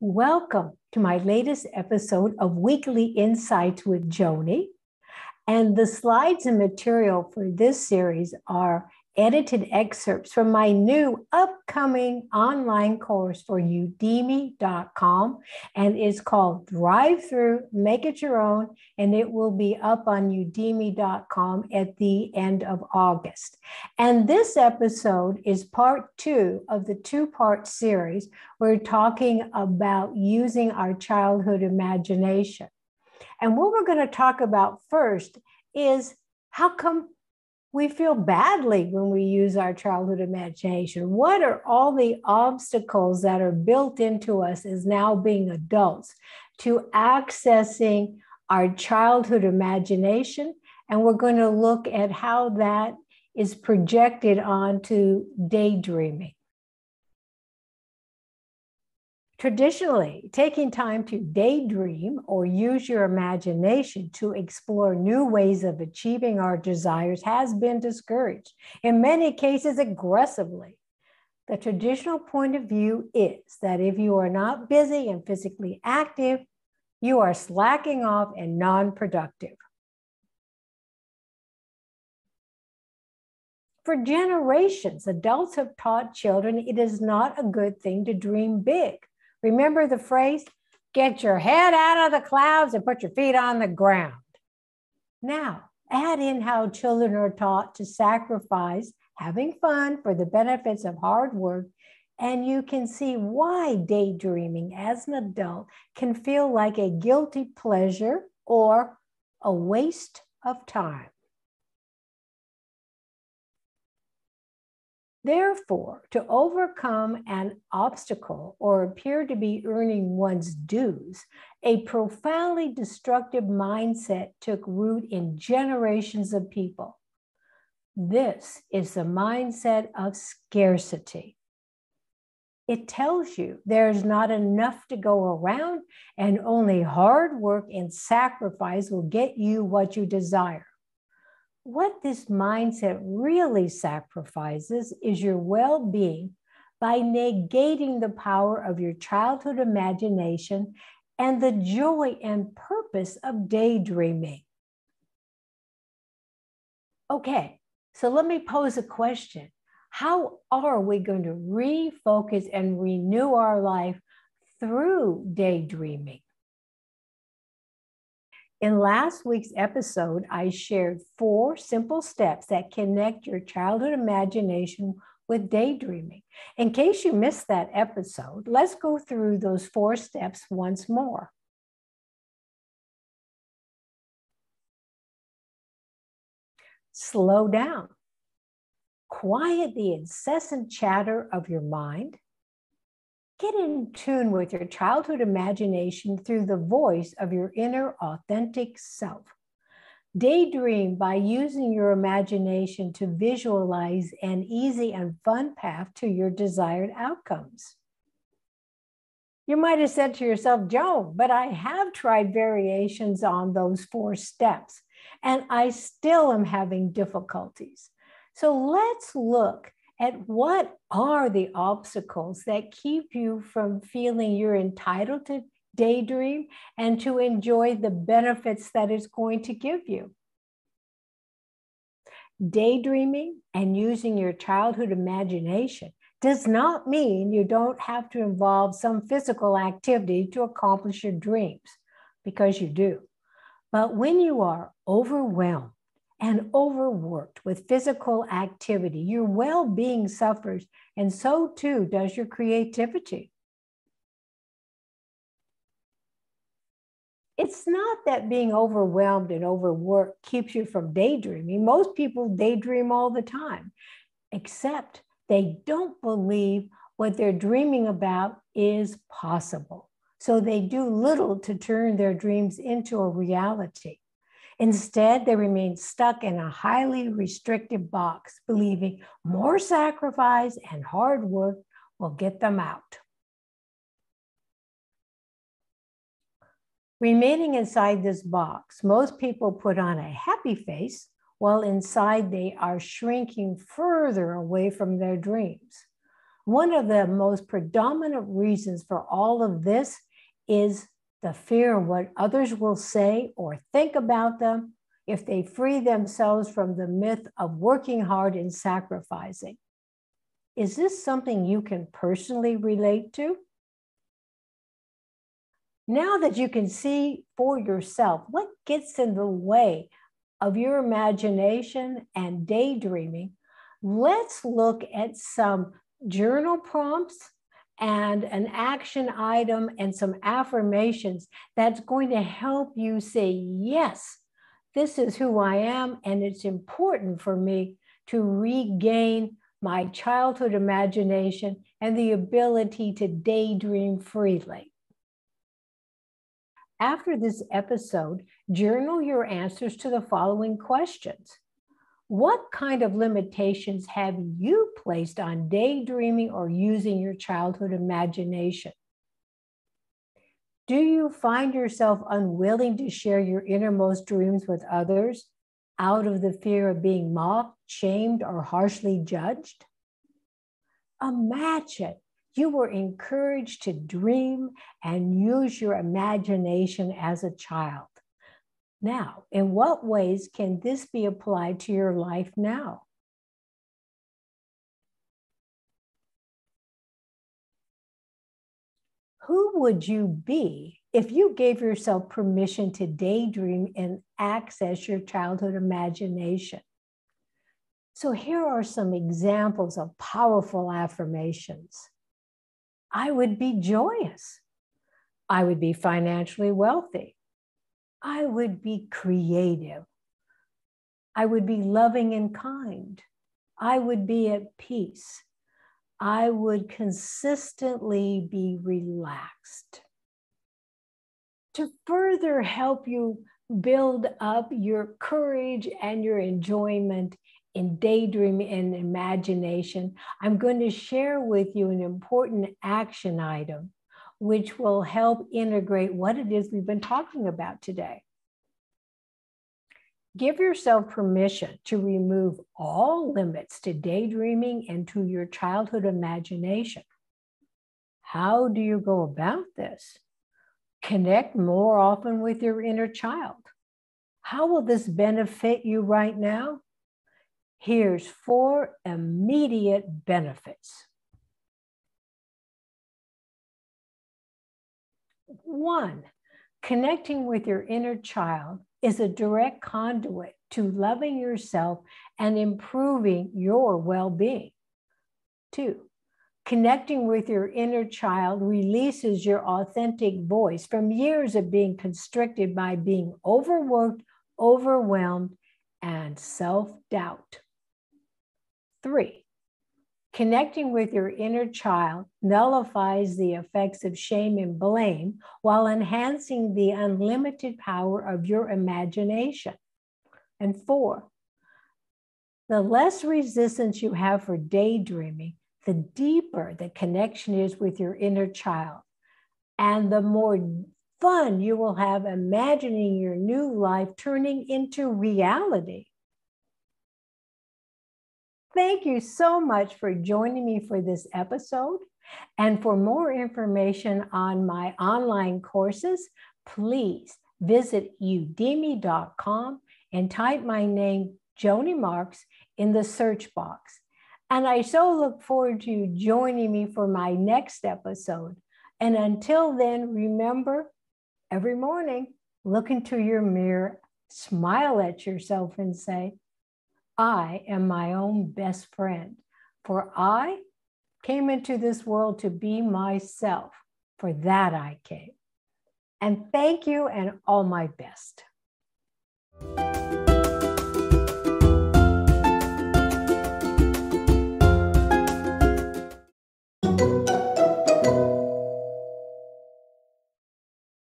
Welcome to my latest episode of Weekly Insights with Joanie. And the slides and material for this series are edited excerpts from my new upcoming online course for udemy.com, and it's called Drive Through, Make It Your Own, and it will be up on udemy.com at the end of August. And this episode is part 2 of the 2-part series. We're talking about using our childhood imagination. And what we're going to talk about first is how come we feel badly when we use our childhood imagination. What are all the obstacles that are built into us as now being adults to accessing our childhood imagination? And we're going to look at how that is projected onto daydreaming. Traditionally, taking time to daydream or use your imagination to explore new ways of achieving our desires has been discouraged, in many cases aggressively. The traditional point of view is that if you are not busy and physically active, you are slacking off and non-productive. For generations, adults have taught children it is not a good thing to dream big. Remember the phrase, get your head out of the clouds and put your feet on the ground. Now, add in how children are taught to sacrifice having fun for the benefits of hard work, and you can see why daydreaming as an adult can feel like a guilty pleasure or a waste of time. Therefore, to overcome an obstacle or appear to be earning one's dues, a profoundly destructive mindset took root in generations of people. This is the mindset of scarcity. It tells you there's not enough to go around and only hard work and sacrifice will get you what you desire. What this mindset really sacrifices is your well-being by negating the power of your childhood imagination and the joy and purpose of daydreaming. Okay, so let me pose a question. How are we going to refocus and renew our life through daydreaming? In last week's episode, I shared 4 simple steps that connect your childhood imagination with daydreaming. In case you missed that episode, let's go through those 4 steps once more. Slow down. Quiet the incessant chatter of your mind. Get in tune with your childhood imagination through the voice of your inner authentic self. Daydream by using your imagination to visualize an easy and fun path to your desired outcomes. You might have said to yourself, Joan, but I have tried variations on those 4 steps, and I still am having difficulties. So let's look at what are the obstacles that keep you from feeling you're entitled to daydream and to enjoy the benefits that it's going to give you. Daydreaming and using your childhood imagination does not mean you don't have to involve some physical activity to accomplish your dreams, because you do. But when you are overwhelmed and overworked with physical activity, your well-being suffers, and so too does your creativity. It's not that being overwhelmed and overworked keeps you from daydreaming. Most people daydream all the time, except they don't believe what they're dreaming about is possible. So they do little to turn their dreams into a reality. Instead, they remain stuck in a highly restrictive box, believing more sacrifice and hard work will get them out. Remaining inside this box, most people put on a happy face, while inside they are shrinking further away from their dreams. One of the most predominant reasons for all of this is the fear of what others will say or think about them if they free themselves from the myth of working hard and sacrificing. Is this something you can personally relate to? Now that you can see for yourself what gets in the way of your imagination and daydreaming, let's look at some journal prompts and an action item and some affirmations that's going to help you say, yes, this is who I am, and it's important for me to regain my childhood imagination and the ability to daydream freely. After this episode, journal your answers to the following questions. What kind of limitations have you placed on daydreaming or using your childhood imagination? Do you find yourself unwilling to share your innermost dreams with others out of the fear of being mocked, shamed, or harshly judged? Imagine you were encouraged to dream and use your imagination as a child. Now, in what ways can this be applied to your life now? Who would you be if you gave yourself permission to daydream and access your childhood imagination? So here are some examples of powerful affirmations. I would be joyous. I would be financially wealthy. I would be creative. I would be loving and kind. I would be at peace. I would consistently be relaxed. To further help you build up your courage and your enjoyment in daydreaming and imagination, I'm going to share with you an important action item which will help integrate what it is we've been talking about today. Give yourself permission to remove all limits to daydreaming and to your childhood imagination. How do you go about this? Connect more often with your inner child. How will this benefit you right now? Here's 4 immediate benefits. 1, connecting with your inner child is a direct conduit to loving yourself and improving your well-being. 2, connecting with your inner child releases your authentic voice from years of being constricted by being overworked, overwhelmed, and self-doubt. 3, connecting with your inner child nullifies the effects of shame and blame while enhancing the unlimited power of your imagination. And 4, the less resistance you have for daydreaming, the deeper the connection is with your inner child, and the more fun you will have imagining your new life turning into reality. Thank you so much for joining me for this episode. And for more information on my online courses, please visit udemy.com and type my name, Joanie Marx, in the search box. And I so look forward to you joining me for my next episode. And until then, remember, every morning, look into your mirror, smile at yourself and say, I am my own best friend, for I came into this world to be myself. For that I came. And thank you and all my best.